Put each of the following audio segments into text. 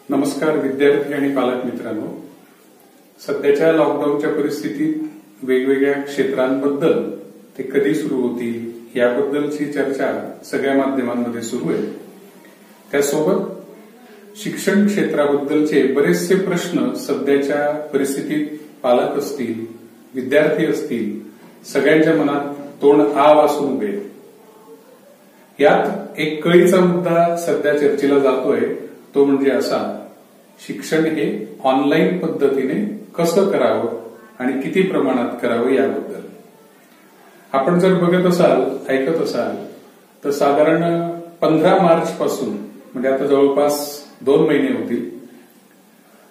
नमस्कार विद्यार्थी आणि पालक मित्रांनो. सध्याच्या लॉकडाऊनच्या परिस्थितीत वेगवेगळ्या क्षेत्रांबद्दल ते कधी सुरू होतील याबद्दलची चर्चा सगळ्या माध्यमांमध्ये सुरू आहे. त्यासोबत शिक्षण क्षेत्राबद्दलचे बरेचसे प्रश्न सध्याच्या परिस्थितीत पालक असतील, विद्यार्थी असतील, सगळ्यांच्या मनात तोंड आ वासून उभे. यात एक कळीचा मुद्दा सध्या चर्चेला जातोय, तो म्हणजे असा: शिक्षण हे ऑनलाईन पद्धतीने कसं करावं आणि किती प्रमाणात करावं याबद्दल. आपण जर बघत असाल, ऐकत असाल तर साधारण 15 मार्च पासून, म्हणजे आता जवळपास 2 महिने होतील,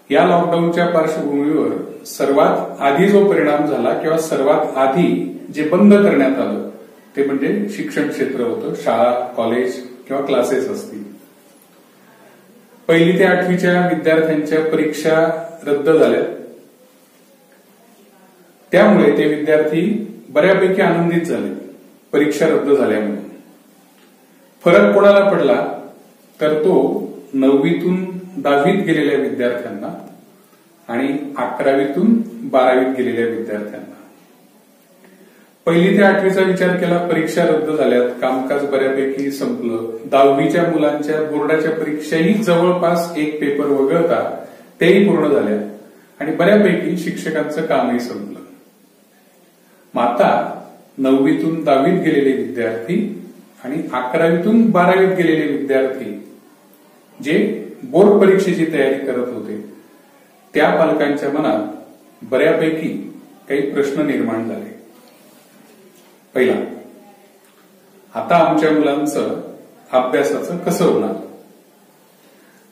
या लॉकडाऊनच्या पार्श्वभूमीवर सर्वात आधी जो परिणाम झाला किंवा सर्वात आधी जे बंद करण्यात आलं ते म्हणजे शिक्षण क्षेत्र होतं. शाळा, कॉलेज किंवा क्लासेस असतील. 1ली ते 8वीच्या विद्यार्थ्यांच्या परीक्षा रद्द झाल्या. त्यामुळे ते विद्यार्थी बऱ्यापैकी आनंदित झाले परीक्षा रद्द झाल्यामुळे. फरक कोणाला पडला तर तो 9वीतून 10वीत गेलेल्या विद्यार्थ्यांना आणि 11वीतून 12वीत गेलेल्या विद्यार्थ्यांना. 1ली ते 8वीचा विचार केला, परीक्षा रद्द झाल्यात, कामकाज बऱ्यापैकी संपलं. 10वीच्या मुलांच्या बोर्डाच्या परीक्षाही जवळपास एक पेपर वगळता तेही पूर्ण झाल्या आणि बऱ्यापैकी शिक्षकांचं कामही संपलं. मग आता 9वीतून 10वीत गेलेले विद्यार्थी आणि 11वीतून 12वीत गेलेले विद्यार्थी जे बोर्ड परीक्षेची तयारी करत होते, त्या पालकांच्या मनात बऱ्यापैकी काही प्रश्न निर्माण झाले. पहिला, आता आमच्या मुलांचं अभ्यासाचं कसं होणार?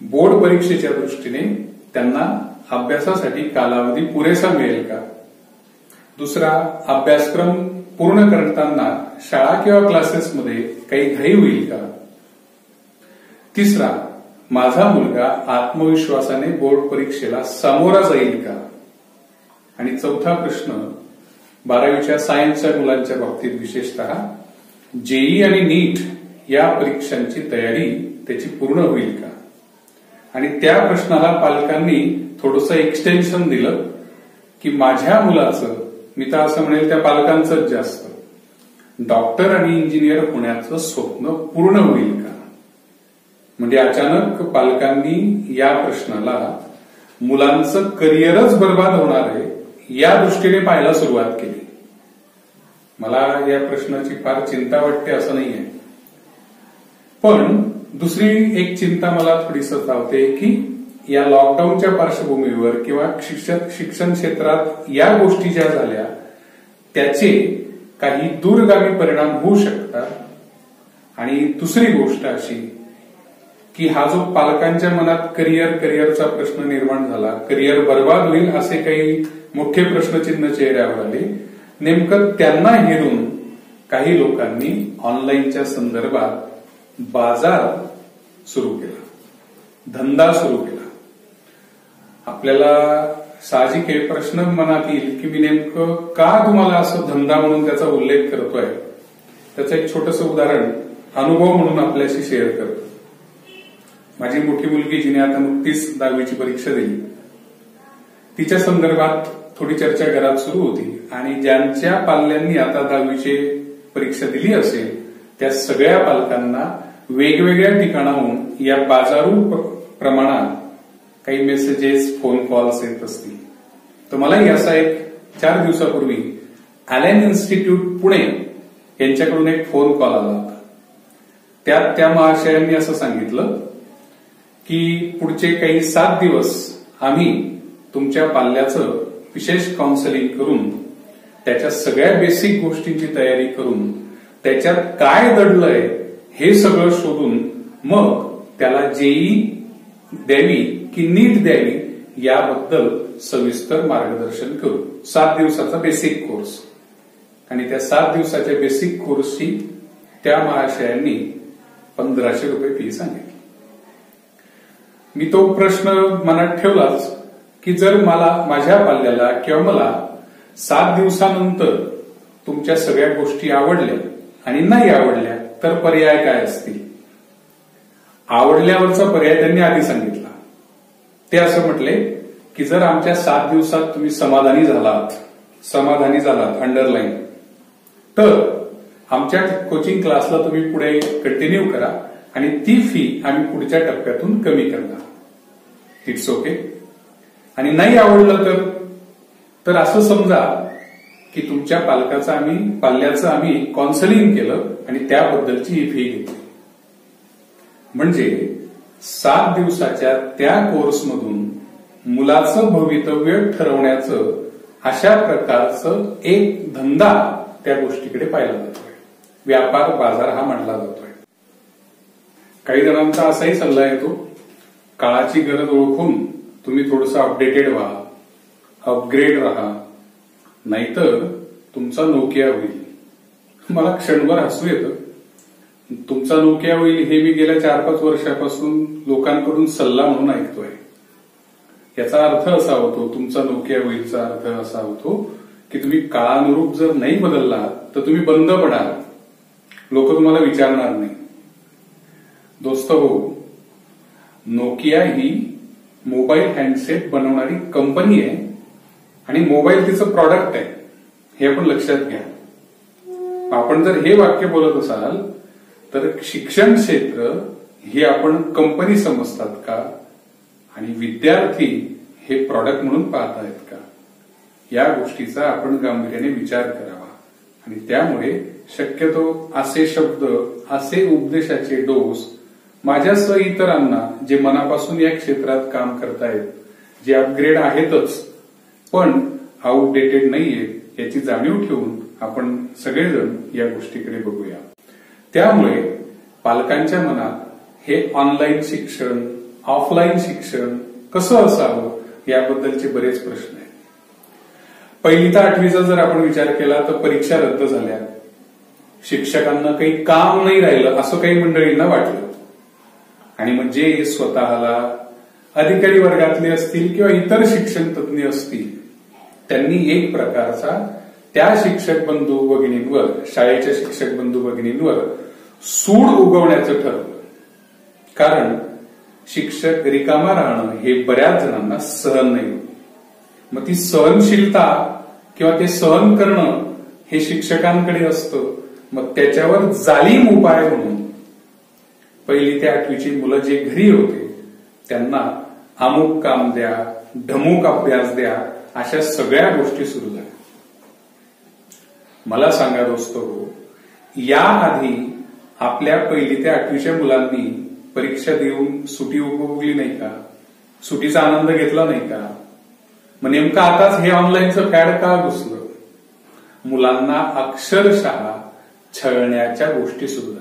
बोर्ड परीक्षेच्या दृष्टीने त्यांना अभ्यासासाठी कालावधी पुरेसा मिळेल का? दुसरा, अभ्यासक्रम पूर्ण करताना शाळा किंवा क्लासेसमध्ये काही घाई होईल का? तिसरा, माझा मुलगा आत्मविश्वासाने बोर्ड परीक्षेला सामोरा जाईल का? आणि चौथा प्रश्न, 12वीच्या सायन्सच्या मुलांच्या बाबतीत विशेषतः जेईई आणि नीट या परीक्षांची तयारी त्याची पूर्ण होईल का? आणि त्या प्रश्नाला पालकांनी थोडंसं एक्सटेन्शन दिलं की माझ्या मुलाचं, मी तर असं म्हणेल त्या पालकांचंच जास्त, डॉक्टर आणि इंजिनियर होण्याचं स्वप्न पूर्ण होईल का? म्हणजे अचानक पालकांनी या प्रश्नाला मुलांचं करिअरच बर्बाद होणार आहे या दृष्टीने पाहायला सुरुवात केली. मला या प्रश्नाची फार चिंता वाटते असं नाहीये, पण दुसरी एक चिंता मला थोडी सतावते की या लॉकडाऊनच्या पार्श्वभूमीवर किंवा शिक्षण क्षेत्रात या गोष्टी ज्या झाल्या त्याचे काही दूरगामी परिणाम होऊ शकतात. आणि दुसरी गोष्ट अशी की हा जो पालकांच्या मनात करिअरचा प्रश्न निर्माण झाला, करिअर बर्बाद होईल असे काही मोठे प्रश्नचिन्ह चेहऱ्यावर आले, नेमकं त्यांना हेरून काही लोकांनी ऑनलाईनच्या संदर्भात बाजार सुरू केला, धंदा सुरू केला. आपल्याला साहजिक हे प्रश्न मनात येईल की मी नेमकं का तुम्हाला असं धंदा म्हणून त्याचा उल्लेख करतोय. त्याचं एक छोटंसं उदाहरण अनुभव म्हणून आपल्याशी शेअर करतो. माझी मोठी मुलगी, जिने आता नुकतीच 10वीची परीक्षा दिली, तिच्या संदर्भात थोडी चर्चा घरात सुरू होती आणि ज्यांच्या पाल्यांनी आता 10वीची परीक्षा दिली असेल त्या सगळ्या पालकांना वेगवेगळ्या ठिकाणाहून या बाजारू प्रमाणात काही मेसेजेस, फोन कॉल्स येत असतील. तर मलाही असा एक 4 दिवसापूर्वी ॲलन इन्स्टिट्यूट पुणे यांच्याकडून एक फोन कॉल आला होता. त्यात त्या महाशयांनी असं सांगितलं की पुढचे काही 7 दिवस आम्ही तुमच्या पाल्याचं विशेष काउन्सिलिंग करून त्याच्या सगळ्या बेसिक गोष्टींची तयारी करून त्याच्यात काय दडलंय हे सगळं शोधून मग त्याला जेईई द्यावी की नीट द्यावी याबद्दल सविस्तर मार्गदर्शन करू. 7 दिवसाचा बेसिक कोर्स. आणि त्या 7 दिवसाच्या बेसिक कोर्सची त्या महाशयांनी 1500 रुपये फी सांगितली. मी तो प्रश्न मनात ठेवलाच की जर मला, माझ्या पाल्याला किंवा मला 7 दिवसानंतर तुमच्या सगळ्या गोष्टी आवडल्या आणि नाही आवडल्या तर पर्याय काय असतील. आवडल्यावरचा पर्याय त्यांनी आधी सांगितला ते असं म्हटले की जर आमच्या 7 दिवसात तुम्ही समाधानी झालात अंडरलाईन, तर आमच्या कोचिंग क्लासला तुम्ही पुढे कंटिन्यू करा आणि ती फी आम्ही पुढच्या टप्प्यातून कमी करणार. It's okay. आणि नाही आवडलं तर असं समजा की तुमच्या पाल्याचं आम्ही काउन्सिलिंग केलं आणि त्याबद्दलची ही फी घेतली. म्हणजे 7 दिवसाच्या त्या कोर्समधून मुलाचं भवितव्य ठरवण्याचं अशा प्रकारचं एक धंदा त्या गोष्टीकडे पाहिला जातोय. व्यापार बाजार हा म्हटला जातोय. काही जणांचा असाही सल्ला येतो, काळाची गरज ओळखून तुम्ही थोडंसं अपडेटेड व्हा, अपग्रेड राहा, नाहीतर तुमचा नोकिया होईल. मला क्षणभर हसू येतं. तुमचा नोकिया होईल हे मी गेल्या 4-5 वर्षापासून लोकांकडून सल्ला म्हणून ऐकतोय. याचा अर्थ असा होतो, तुमचा नोकिया होईलचा अर्थ असा होतो की तुम्ही काळानुरूप जर नाही बदलला तर तुम्ही बंद पडाल, लोक तुम्हाला विचारणार नाही. दोस्त हो, नोकिया ही मोबाईल हँडसेट बनवणारी कंपनी आहे आणि मोबाईल तिचं प्रॉडक्ट आहे, हे आपण लक्षात घ्या. आपण जर हे वाक्य बोलत असाल तर शिक्षण क्षेत्र ही आपण कंपनी समजतात का आणि विद्यार्थी हे प्रॉडक्ट म्हणून पाहतायत का, या गोष्टीचा आपण गांभीर्याने विचार करावा. आणि त्यामुळे शक्यतो असे शब्द, असे उपदेशाचे डोस माझ्यासह इतरांना जे मनापासून या क्षेत्रात काम करतायत, जे अपग्रेड आहेतच पण आउटडेटेड नाहीयेत, याची जाणीव ठेवून आपण सगळेजण या गोष्टीकडे बघूया. त्यामुळे पालकांच्या मनात हे ऑनलाईन शिक्षण, ऑफलाईन शिक्षण कसं असावं याबद्दलचे बरेच प्रश्न आहेत. 1ली ते 8वीचा जर आपण विचार केला तर परीक्षा रद्द झाल्या, शिक्षकांना काही काम नाही राहिलं असं काही मंडळींना वाटलं. आणि मग जे स्वतःला अधिकारी वर्गातले असतील किंवा इतर शिक्षण तज्ञ असतील त्यांनी एक प्रकारचा त्या शिक्षक बंधू भगिनींवर, शाळेच्या शिक्षक बंधू भगिनींवर सूड उगवण्याचं ठरवलं. कारण शिक्षक रिकामा राहणं हे बऱ्याच जणांना सहन नाही होत. मग ती सहनशीलता किंवा ते सहन करणं हे शिक्षकांकडे असतं. मग त्याच्यावर जालीम उपाय म्हणून 1ली ते 8वीची मुलं जे घरी होते त्यांना अमुक काम द्या, ढमुक अभ्यास द्या, अशा सगळ्या गोष्टी सुरू झाल्या. मला सांगा दोस्त हो, याआधी आपल्या 1ली ते 8वीच्या मुलांनी परीक्षा देऊन सुटी उपभोगली नाही का? सुटीचा आनंद घेतला नाही का? मग नेमकं आताच हे ऑनलाईनचं फॅड का घुसलं? मुलांना अक्षरशः छळण्याच्या गोष्टी सुरू झाल्या.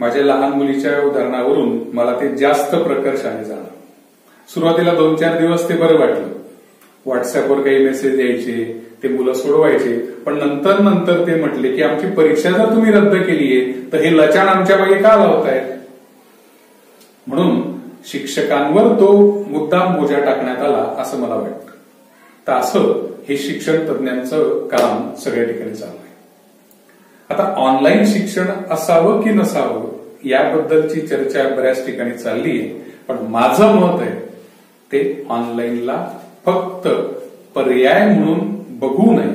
माझ्या लहान मुलीच्या उदाहरणावरून मला ते जास्त प्रकर्षाने जाणवलं. सुरुवातीला 2-4 दिवस ते बरं वाटलं. व्हॉट्सअपवर काही मेसेज यायचे, ते मुलं सोडवायचे, पण नंतर ते म्हटले की आमची परीक्षा जर तुम्ही रद्द केलीये तर हे लचाण आमच्या मागे का लावतायत? म्हणून शिक्षकांवर तो मुद्दाम बोजा टाकण्यात आला असं मला वाटतं. तर असं हे शिक्षण तज्ञांचं काम सगळ्या ठिकाणी चालू आहे. आता ऑनलाईन शिक्षण असावं की नसावं याबद्दलची चर्चा बऱ्याच ठिकाणी चालली आहे, पण माझं मत आहे ते ऑनलाईनला फक्त पर्याय म्हणून बघू नये,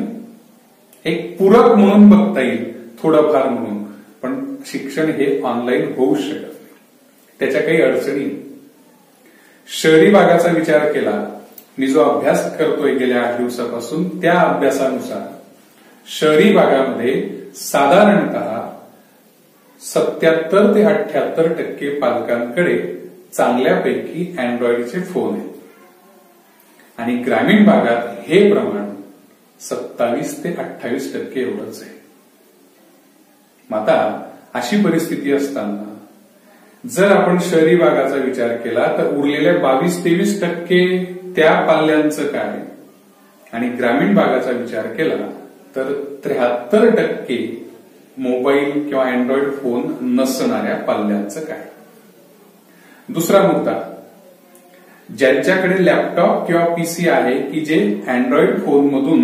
एक पूरक म्हणून बघता येईल थोडंफार म्हणून, पण शिक्षण हे ऑनलाईन होऊ शकत नाही. त्याच्या काही अडचणी. शहरी भागाचा विचार केला, मी जो अभ्यास करतोय गेल्या 8 दिवसापासून त्या अभ्यासानुसार शहरी भागामध्ये साधारणतः 77 ते 78% पालकांकडे चांगल्यापैकी अँड्रॉइडचे फोन आहेत आणि ग्रामीण भागात हे प्रमाण 27 ते 28% एवढंच आहे. आता अशी परिस्थिती असताना जर आपण शहरी भागाचा विचार केला तर उरलेल्या 22-23% त्या पाल्यांचं काय आणि ग्रामीण भागाचा विचार केला तर 73% मोबाईल किंवा अँड्रॉइड फोन नसणाऱ्या पाल्यांचं काय. दुसरा मुद्दा, ज्यांच्याकडे लॅपटॉप किंवा पीसी आहे की जे अँड्रॉइड फोन मधून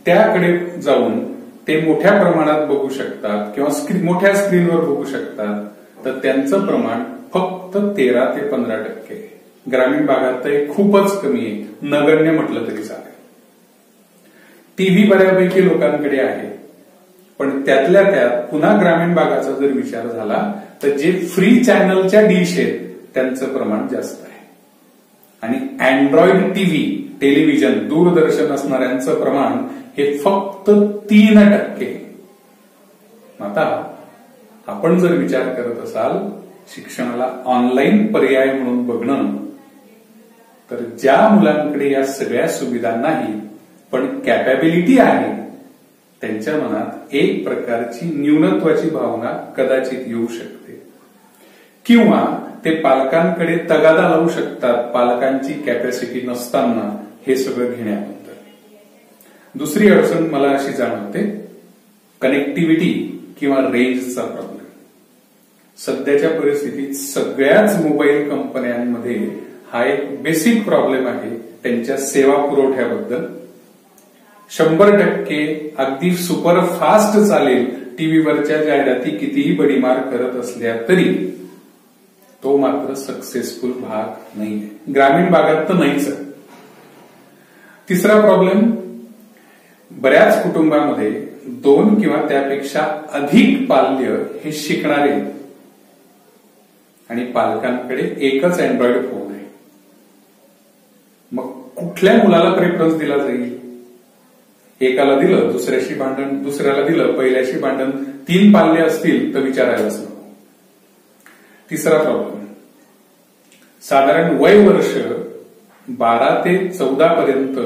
त्याकडे जाऊन ते मोठ्या प्रमाणात बघू शकतात किंवा मोठ्या स्क्रीनवर बघू शकतात, तर त्यांचं प्रमाण फक्त 13 ते 15% आहे. ग्रामीण भागात तर खूपच कमी आहे, नगण्य म्हटलं तरी चालेल. टीव्ही बऱ्यापैकी लोकांकडे आहे, पण त्यातल्या त्यात पुन्हा ग्रामीण भागाचा जर विचार झाला तर जे फ्री चॅनलच्या डिश आहेत त्यांचं प्रमाण जास्त आहे. आणि अँड्रॉइड टीव्ही, टेलिव्हिजन, दूरदर्शन असणाऱ्यांचं प्रमाण हे फक्त 3%. आता आपण जर विचार करत असाल शिक्षणाला ऑनलाईन पर्याय म्हणून बघणं, तर ज्या मुलांकडे या सगळ्या सुविधा नाही पण कॅपॅबिलिटी आहे त्यांच्या मनात एक प्रकारची न्यूनत्वाची भावना कदाचित येऊ शकते, किंवा ते पालकांकडे तगादा लावू शकतात पालकांची कॅपॅसिटी नसताना हे सगळं घेण्याबद्दल. दुसरी अडचण मला अशी जाणवते, कनेक्टिव्हिटी किंवा रेंजचा प्रॉब्लेम. सध्याच्या परिस्थितीत सगळ्याच मोबाईल कंपन्यांमध्ये हा एक बेसिक प्रॉब्लेम आहे त्यांच्या सेवा पुरवठ्याबद्दल. 100% अगदी सुपर फास्ट चालेल टीव्हीवरच्या जाहिराती कितीही बडीमार करत असल्या तरी तो मात्र सक्सेसफुल भाग नाहीये, ग्रामीण भागात तर नाहीच. तिसरा प्रॉब्लेम, बऱ्याच कुटुंबामध्ये 2 किंवा त्यापेक्षा अधिक पाल्य हे शिकणारे आणि पालकांकडे एकच अँड्रॉइड फोन आहे. मग कुठल्या मुलाला प्रेफरन्स दिला जाईल? एकाला दिलं दुसऱ्याशी भांडण, दुसऱ्याला दिलं पहिल्याशी भांडण, 3 पाल्य असतील तर विचारायलाच नको. तिसरा प्रॉब्लेम, साधारण वय वर्ष 12 ते 14 पर्यंत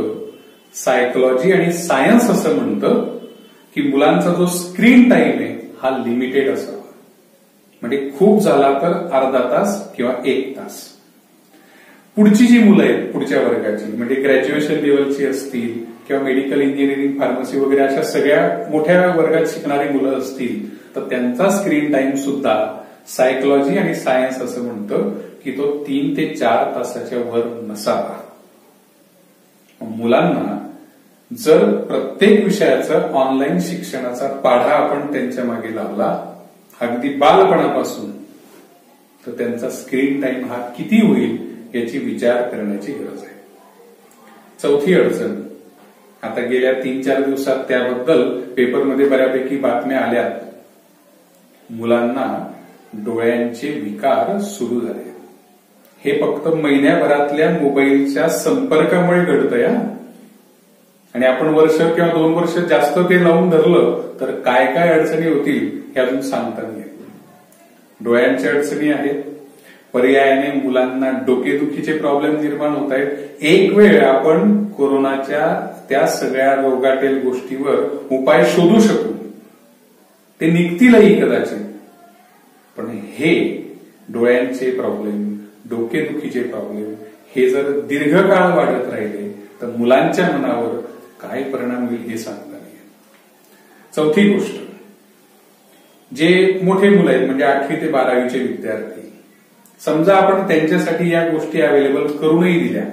सायकोलॉजी आणि सायन्स असं म्हणतं की मुलांचा जो स्क्रीन टाइम आहे हा लिमिटेड असावा. म्हणजे खूप झाला तर अर्धा तास किंवा 1 तास. पुढची जी मुलं आहेत पुढच्या वर्गाची, म्हणजे ग्रॅज्युएशन लेवलची असतील किंवा मेडिकल इंजिनिअरिंग, फार्मसी वगैरे अशा सगळ्या मोठ्या वर्गात शिकणारी मुलं असतील तर त्यांचा स्क्रीन टाइम सुद्धा सायकोलॉजी आणि सायन्स असं म्हणतं की तो 3 ते 4 तासाच्या वर नसावा. मुलांना जर प्रत्येक विषयाचा ऑनलाईन शिक्षणाचा पाढा आपण त्यांच्या मागे लावला अगदी बालपणापासून, तर त्यांचा स्क्रीन टाइम हा किती होईल याची विचार करण्याची गरज आहे. चौथी अडचण, आता गेल्या 3-4 दिवसात त्याबद्दल पेपरमध्ये बऱ्यापैकी बातम्या आल्या, मुलांना डोळ्यांचे विकार सुरू झाले. हे फक्त महिन्याभरातल्या मोबाईलच्या संपर्कामुळे घडतंय. आणि आपण वर्ष किंवा 2 वर्ष जास्त ते लावून धरलं तर काय काय अडचणी होतील हे अजून सांगता नाही. डोळ्यांच्या अडचणी आहेत, पर्यायाने मुलांना डोकेदुखीचे प्रॉब्लेम निर्माण होत आहेत. एक वेळ आपण कोरोनाच्या त्या सगळ्या रोगाटेल गोष्टीवर उपाय शोधू शकू, ते निघतीलही कदाचित, पण हे डोळ्यांचे प्रॉब्लेम, डोकेदुखीचे प्रॉब्लेम हे जर दीर्घकाळ वाढत राहिले तर मुलांच्या मनावर काय परिणाम होईल हे सांगता नाही. चौथी गोष्ट, जे मोठे मुलं आहेत म्हणजे 8वी ते 12वीचे विद्यार्थी, समजा आपण त्यांच्यासाठी या गोष्टी अवेलेबल करूनही दिल्या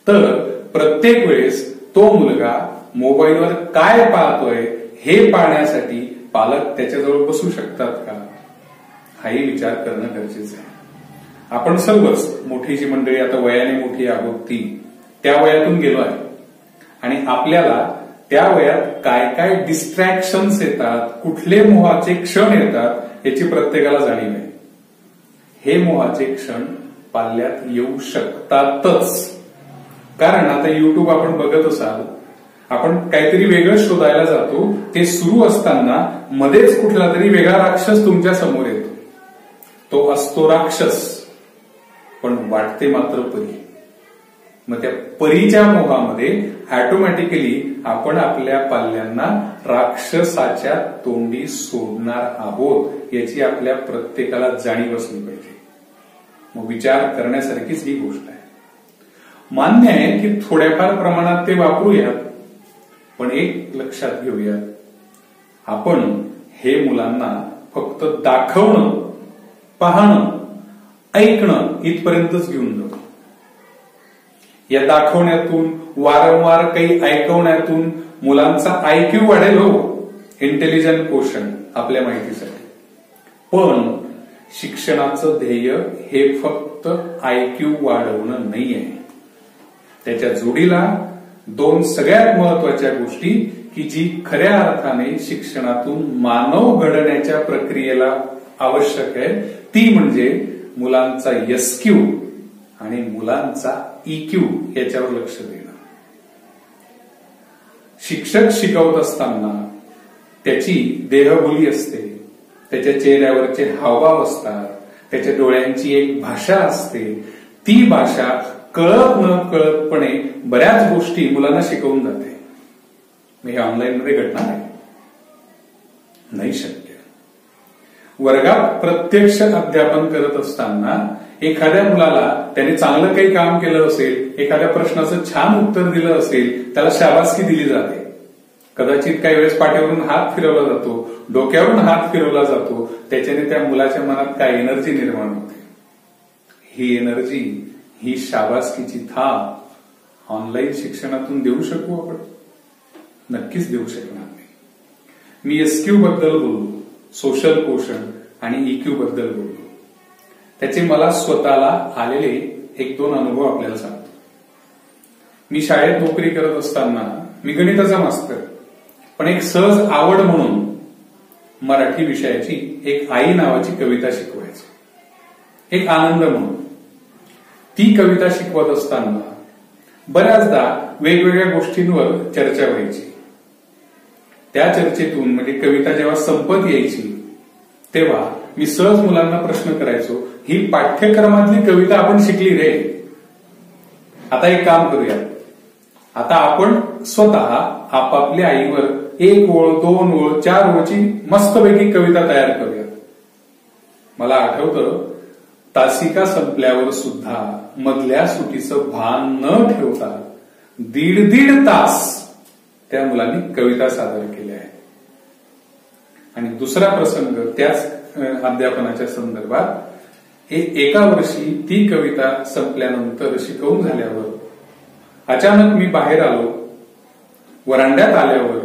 तर प्रत्येक वेळेस तो मुलगा मोबाईलवर काय पाहतोय हे पाहण्यासाठी पालक त्याच्याजवळ बसू शकतात का, हाही विचार करणं गरजेचं आहे. आपण सर्वच मोठी जी मंडळी आता वयाने मोठी आहोत ती त्या वयातून गेलो आहे आणि आपल्याला त्या वयात काय काय डिस्ट्रॅक्शन्स येतात, कुठले मोहाचे क्षण येतात याची प्रत्येकाला जाणीव आहे. हे मोहाचे क्षण पाल्यात येऊ शकतातच, कारण आता युट्यूब आपण बघत असाल, आपण काहीतरी वेगळं शोधायला जातो, ते सुरू असताना मध्येच कुठला तरी वेगळा राक्षस तुमच्या समोर येतो. तो असतो राक्षस पण वाटते मात्र परी. मग त्या परीच्या मोहामध्ये ऑटोमॅटिकली आपण आपल्या पाल्यांना राक्षसाच्या तोंडी सोडणार आहोत याची आपल्या प्रत्येकाला जाणीव असली पाहिजे. मग विचार करण्यासारखीच ही गोष्ट आहे. मान्य आहे की थोड्याफार प्रमाणात ते वापरूयात, पण एक लक्षात घेऊयात, आपण हे मुलांना फक्त दाखवणं, पाहणं, ऐकणं इथपर्यंतच घेऊन जातो. या दाखवण्यातून, वारंवार काही ऐकवण्यातून मुलांचा आयक्यू वाढेल, हो, इंटेलिजंट क्वोशंट आपल्या माहितीसाठी, पण शिक्षणाचं ध्येय हे फक्त IQ वाढवणं नाहीये. त्याच्या जोडीला दोन सगळ्यात महत्वाच्या गोष्टी की जी खऱ्या अर्थाने शिक्षणातून मानव घडण्याच्या प्रक्रियेला आवश्यक आहे, ती म्हणजे मुलांचा SQ आणि मुलांचा EQ याच्यावर लक्ष देणं. शिक्षक शिकवत असताना त्याची देहबोली असते, त्याच्या चेहऱ्यावरचे हावभाव असतात, त्याच्या डोळ्यांची एक भाषा असते. ती भाषा कळत न कळतपणे बऱ्याच गोष्टी मुलांना शिकवून जाते. हे ऑनलाईन मध्ये घडणार आहे? नाही शक्य. वर्गात प्रत्यक्ष अध्यापन करत असताना एखाद्या मुलाला त्याने चांगलं काही काम केलं असेल, एखाद्या प्रश्नाचं छान उत्तर दिलं असेल, त्याला शाबासकी दिली जाते. कदाचित काही वेळेस पाठीवरून हात फिरवला जातो, डोक्यावरून हात फिरवला जातो. त्याच्याने त्या मुलाच्या मनात काय एनर्जी निर्माण होते. ही एनर्जी, ही शाबासकीची थाप ऑनलाईन शिक्षणातून देऊ शकू आपण? नक्कीच देऊ शकणार नाही. मी SQ बद्दल बोललो, सोशल कोशंट आणि EQ बद्दल बोललो. त्याचे मला स्वतःला आलेले 1-2 अनुभव आपल्याला सांगतो. मी शाळेत नोकरी करत असताना मी गणिताचा मास्तर, पण एक सहज आवड म्हणून मराठी विषयाची एक आई नावाची कविता शिकवायची, एक आनंद म्हणून. ती कविता शिकवत असताना बऱ्याचदा वेगवेगळ्या गोष्टींवर चर्चा व्हायची. त्या चर्चेतून म्हणजे कविता जेव्हा संपत यायची तेव्हा मी सहज मुलांना प्रश्न करायचो, ही पाठ्यक्रमातली कविता आपण शिकली रे, आता एक काम करूया, आता आपण स्वतः आपापल्या आईवर 1 ओळ, 2 ओळ, 4 ओळची मस्तपैकी कविता तयार करूया. मला आठवतं, तासिका संपल्यावर सुद्धा मधल्या सुटीचं भान न ठेवता 1.5 तास त्या मुलांनी कविता सादर केल्या आहेत. आणि दुसरा प्रसंग त्याच अध्यापनाच्या संदर्भात, एका वर्षी ती कविता संपल्यानंतर शिकवून झाल्यावर अचानक मी बाहेर आलो. वरांड्यात आल्यावर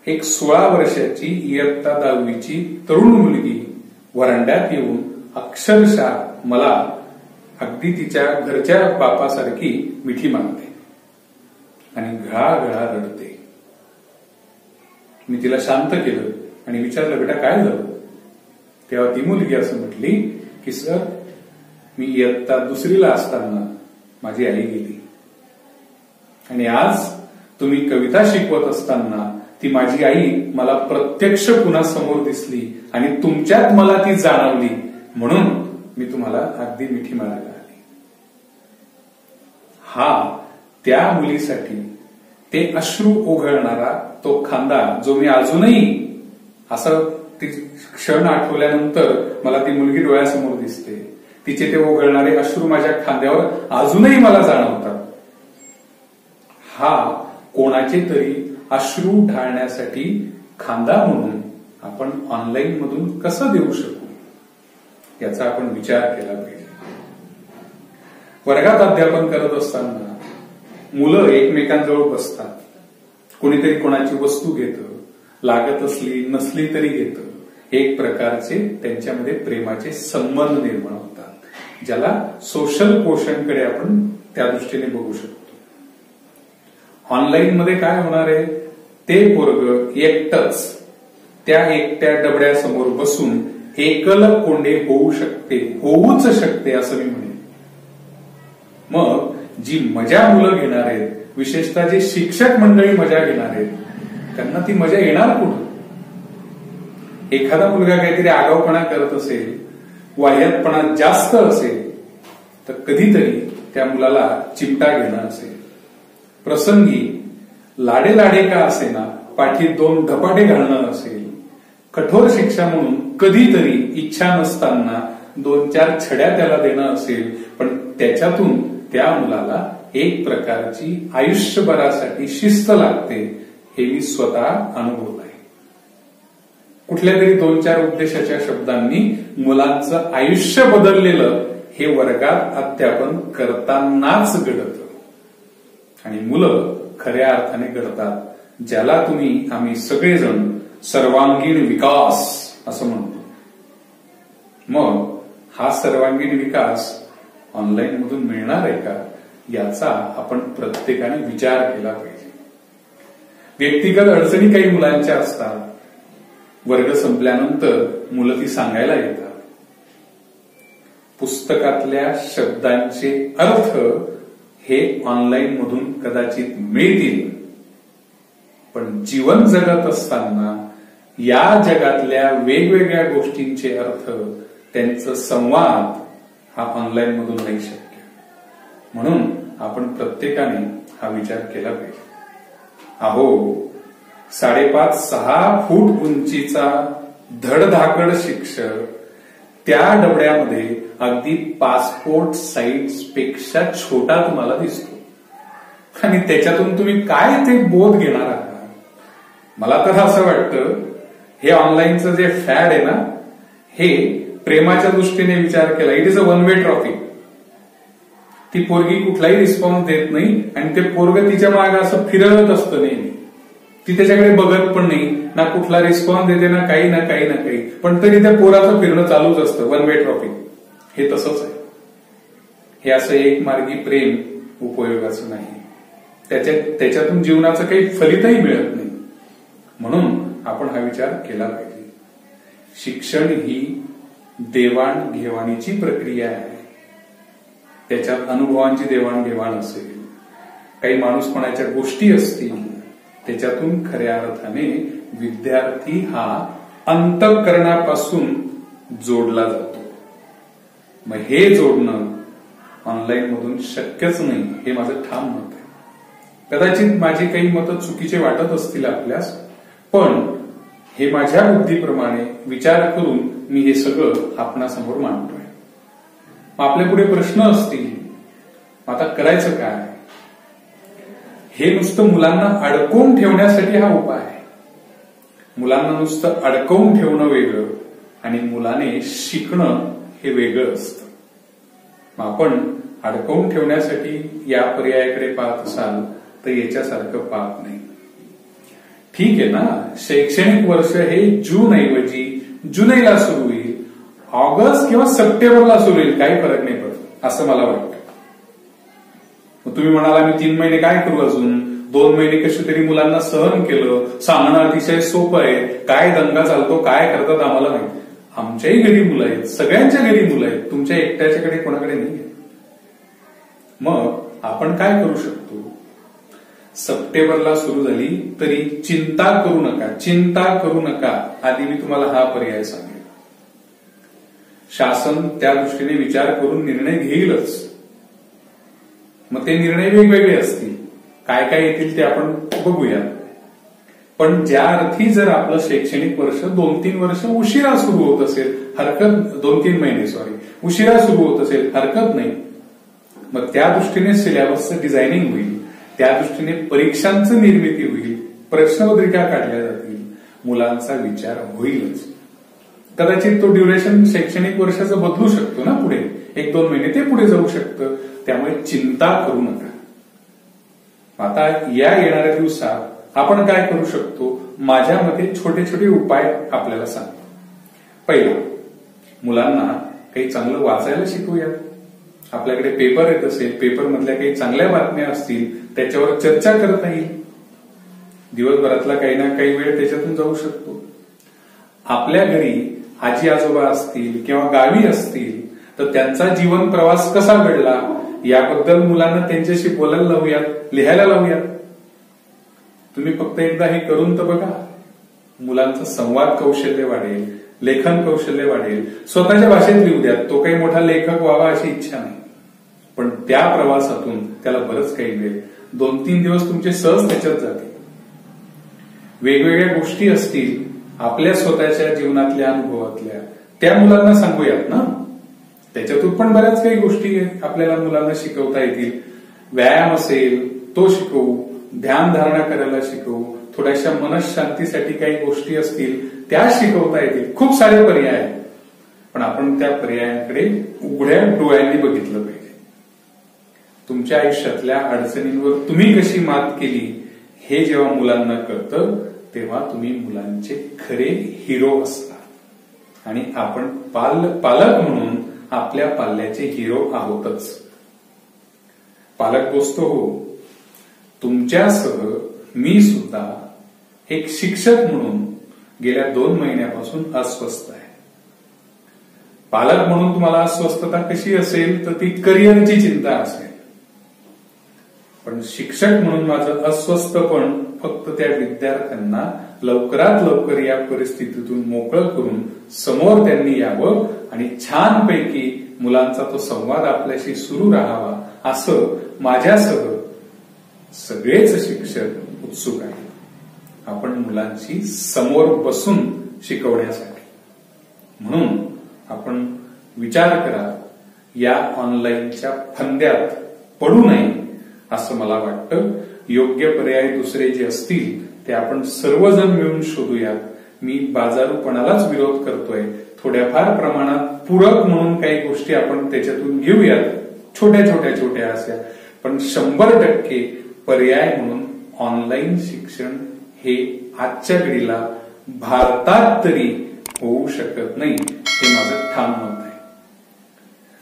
एक 16 वर्षाची इयत्ता 10वीची तरुण मुलगी वरांड्यात येऊन अक्षरशः मला अगदी तिच्या घरच्या बापासारखी मिठी मागते आणि घळाघळा रडते. मी तिला शांत केलं आणि विचारलं, बेटा काय झालं? तेव्हा ती मुलगी असं म्हटली की सर, मी इयत्ता 2रीला असताना माझी आई गेली आणि आज तुम्ही कविता शिकवत असताना ती माझी आई मला प्रत्यक्ष पुन्हा समोर दिसली आणि तुमच्यात मला ती जाणवली, म्हणून मी तुम्हाला अगदी मिठी मारायला आली. हा त्या मुलीसाठी ते अश्रू ओघळणारा तो खांदा, जो मी अजूनही असं ती क्षण आठवल्यानंतर मला ती मुलगी डोळ्यासमोर दिसते, तिचे ते ओघळणारे अश्रू माझ्या खांद्यावर अजूनही मला जाणवतात. हा कोणाचे तरी अश्रू ढाळण्यासाठी खांदा म्हणून आपण ऑनलाईन मधून कसं देऊ शकू याचा आपण विचार केला पाहिजे. वर्गात अध्यापन करत असताना मुलं एकमेकांजवळ बसतात, कोणीतरी कोणाची वस्तू घेतं, लागत असली नसली तरी घेतं. एक प्रकारचे त्यांच्यामध्ये प्रेमाचे संबंध निर्माण होतात, ज्याला सोशल कोशनकडे आपण त्या दृष्टीने बघू शकतो. ऑनलाईन मध्ये काय होणार आहे, ते पोरग एकटंच त्या एकट्या डबड्यासमोर बसून एकल कोंडे होऊच शकते असं मी म्हणेन. मग जी मजा मुलं घेणार आहेत, विशेषतः जे शिक्षक मंडळी मजा घेणार आहेत, त्यांना ती मजा येणार कुठं? एखादा मुलगा काहीतरी आगाऊपणा करत असेल, वाह्यातपणा जास्त असेल, तर कधीतरी त्या मुलाला चिमटा घेणं असेल, प्रसंगी लाडे का असेना पाठीत 2 धपाटे घालणं असेल, कठोर शिक्षा म्हणून कधीतरी इच्छा नसताना 2-4 छड्या त्याला देणं असेल, पण त्याच्यातून त्या मुलाला एक प्रकारची आयुष्यभरासाठी शिस्त लागते, हे मी स्वतः अनुभवलं आहे. कुठल्या तरी 2-4 उद्देशाच्या शब्दांनी मुलांचं आयुष्य बदललेलं हे वर्गात अध्यापन करतानाच घडतं. आणि मुलं खऱ्या अर्थाने घडतात, ज्याला आम्ही सगळेजण सर्वांगीण विकास असं म्हणतो. मग हा सर्वांगीण विकास ऑनलाईन मधून मिळणार आहे का, याचा आपण प्रत्येकाने विचार केला पाहिजे. व्यक्तिगत अडचणी काही मुलांच्या असतात. वर्ग संपल्यानंतर मुलं ती सांगायला येतात. पुस्तकातल्या शब्दांचे अर्थ हे ऑनलाईन मधून कदाचित मिळतील, पण जीवन जगत असताना या जगातल्या वेगवेगळ्या गोष्टींचे अर्थ, त्यांचं संवाद हा ऑनलाईन मधून नाही शक्य. म्हणून आपण प्रत्येकाने हा विचार केला पाहिजे. अहो, 5.5-6 फूट उंचीचा धडधाकड शिक्षक त्या डबड्यामध्ये अगदी पासपोर्ट साईज पेक्षा छोटा तुम्हाला दिसतो, आणि त्याच्यातून तुम्ही काय ते बोध घेणार आहात. मला तर असं वाटतं, हे ऑनलाईनचं जे फॅड आहे ना, हे प्रेमाच्या दृष्टीने विचार केला. It is a one way traffic. ती पोरगी कुठलाही रिस्पॉन्स देत नाही, आणि ते पोरग तिच्या मागे असं फिरत असतं नेहमी. ती त्याच्याकडे बघत पण नाही, ना कुठला रिस्पॉन्स देते, ना काही, पण तरी त्या पोराचं फिरणं चालूच असतं. वन वे ट्रॉफिक हे तसंच आहे. हे असं एक मार्गी प्रेम उपयोगाचं नाही. त्याच्यातून जीवनाचं काही फलितही मिळत नाही. म्हणून आपण हा विचार केला पाहिजे. शिक्षण ही देवाणघेवाणीची प्रक्रिया आहे. त्याच्यात अनुभवांची देवाणघेवाण असेल, काही माणूसपणाच्या गोष्टी असतील, त्याच्यातून खऱ्या अर्थाने विद्यार्थी हा अंतःकरणापासून जोडला जातो. मग हे जोडणं ऑनलाईन मधून शक्यच नाही, हे माझं ठाम मत आहे. कदाचित माझी काही मतं चुकीचे वाटत असतील आपल्यास, पण हे माझ्या बुद्धीप्रमाणे विचार करून मी हे सगळं आपणासमोर मांडतोय. आपल्या पुढे प्रश्न असतील, आता करायचं काय? हे नुसतं मुलांना अडकवून ठेवण्यासाठी हा उपाय आहे. मुलांना नुसतं अडकवून ठेवणं वेगळं आणि मुलाने शिकणं हे वेगळं असतं. मग आपण अडकवून ठेवण्यासाठी या पर्यायाकडे पाहत असाल तर याच्यासारखं पाहत नाही. ठीक आहे ना, शैक्षणिक वर्ष हे जून ऐवजी जुलैला सुरू होईल, ऑगस्ट किंवा सप्टेंबरला सुरू होईल, काही फरक नाही पडत असं मला वाटतं. मग तुम्ही म्हणाला मी 3 महिने काय करू, अजून 2 महिने कशी तरी मुलांना सहन केलं, सांगणं अतिशय सोपं आहे, काय दंगा चालतो, काय करतात आम्हाला नाही. आमच्याही घरी मुलं आहेत, सगळ्यांच्या घरी मुलं आहेत, तुमच्या एकट्याच्याकडे कोणाकडे नाही. मग आपण काय करू शकतो? सप्टेंबरला सुरू झाली तरी चिंता करू नका. आधी मी तुम्हाला हा पर्याय सांगेन. शासन त्या दृष्टीने विचार करून निर्णय घेईलच. मग ते निर्णय वेगवेगळे असतील, काय काय येतील ते आपण बघूया. पण ज्या अर्थी जर आपलं शैक्षणिक वर्ष 2-3 वर्ष उशिरा सुरू होत असेल, 2-3 महिने उशिरा सुरू होत असेल, हरकत नाही. मग त्या दृष्टीने सिलेबसचं डिझायनिंग होईल, त्या दृष्टीने परीक्षांचं निर्मिती होईल, प्रश्नपत्रिका काढल्या जातील, मुलांचा विचार होईलच. कदाचित तो ड्युरेशन शैक्षणिक वर्षाचं बदलू शकतो ना, पुढे 1-2 महिने ते पुढे जाऊ शकतं. त्यामुळे चिंता करू नका. आता या येणाऱ्या दिवसात आपण काय करू शकतो, माझ्या मते छोटे छोटे उपाय आपल्याला सांगतो. पहिला, मुलांना काही चांगलं वाचायला शिकूया. आपल्याकडे पेपर येत असेल, पेपर मधल्या काही चांगल्या बातम्या असतील, त्याच्यावर चर्चा करता येईल. दिवसभरातला काही ना काही वेळ त्याच्यातून जाऊ शकतो. आपल्या घरी आजी आजोबा असतील किंवा गावी असतील तर त्यांचा जीवन प्रवास कसा घडला याबद्दल मुलांना त्यांच्याशी बोलायला लावूयात, लिहायला लावूयात. तुम्ही फक्त एकदा हे करून तर बघा. मुलांचं संवाद कौशल्य वाढेल, लेखन कौशल्य वाढेल. स्वतःच्या भाषेत लिहू द्या. तो काही मोठा लेखक व्हावा अशी इच्छा नाही, पण त्या प्रवासातून त्याला बरंच काही मिळेल. 2-3 दिवस तुमचे सहज त्याच्यात जातील. वेगवेगळ्या गोष्टी असतील आपल्या स्वतःच्या जीवनातल्या अनुभवातल्या, त्या मुलांना सांगूयात ना. त्याच्यातून पण बऱ्याच काही गोष्टी आपल्याला मुलांना शिकवता येतील. व्यायाम असेल तो शिकवू, ध्यान धारणा करायला शिकवू, थोड्याशा मनशांतीसाठी काही गोष्टी असतील त्या शिकवता येतील. खूप सारे पर्याय आहेत, पण आपण त्या पर्यायांकडे उघड्या डोळ्यांनी बघितलं पाहिजे. तुमच्या आयुष्यातल्या अडचणींवर तुम्ही कशी मात केली हे जेव्हा मुलांना कळतं तेव्हा तुम्ही मुलांचे खरे हिरो असता. आणि आपण पालक म्हणून आपल्या पाल्याचे हिरो आहोतच. पालक दोस्तो हो, तुमच्यासह मी सुद्धा एक शिक्षक म्हणून गेल्या 2 महिन्यापासून अस्वस्थ आहे. पालक म्हणून तुम्हाला अस्वस्थता कशी असेल तर ती करिअरची चिंता असेल, पण शिक्षक म्हणून माझं अस्वस्थपण फक्त त्या विद्यार्थ्यांना लवकरात लवकर या परिस्थितीतून मोकळं करून समोर त्यांनी यावं आणि छानपैकी मुलांचा तो संवाद आपल्याशी सुरू राहावा असं माझ्यासह सगळेच शिक्षक उत्सुक आहेत. आपण मुलांशी समोर बसून शिकवण्यासाठी. म्हणून आपण विचार करा, या ऑनलाईनच्या फंद्यात पडू नये असं मला वाटतं. योग्य पर्याय दुसरे जे असतील ते आपण सर्वजण मिळून शोधूयात. मी बाजारूपणालाच विरोध करतोय. थोड्याफार प्रमाणात पूरक म्हणून काही गोष्टी आपण त्याच्यातून घेऊयात, छोट्या अशा, पण 100% पर्याय म्हणून ऑनलाईन शिक्षण हे आजच्या घडीला भारतात तरी होऊ शकत नाही, हे माझं ठाम मत आहे.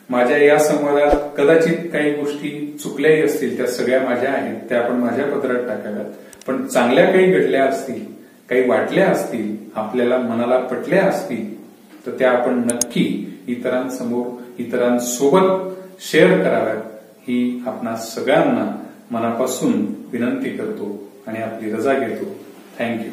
माझ्या या संवादात कदाचित काही गोष्टी चुकल्याही असतील, त्या सगळ्या माझ्या आहेत, त्या आपण माझ्या पदरात टाकाव्यात. पण चांगल्या काही घडल्या असतील, काही वाटल्या असतील, आपल्याला मनाला पटल्या असतील, तर त्या आपण नक्की इतरांसमोर, इतरांसोबत शेअर कराव्यात, ही आपणा सगळ्यांना मनापासून विनंती करतो आणि आपली रजा घेतो. थँक्यू.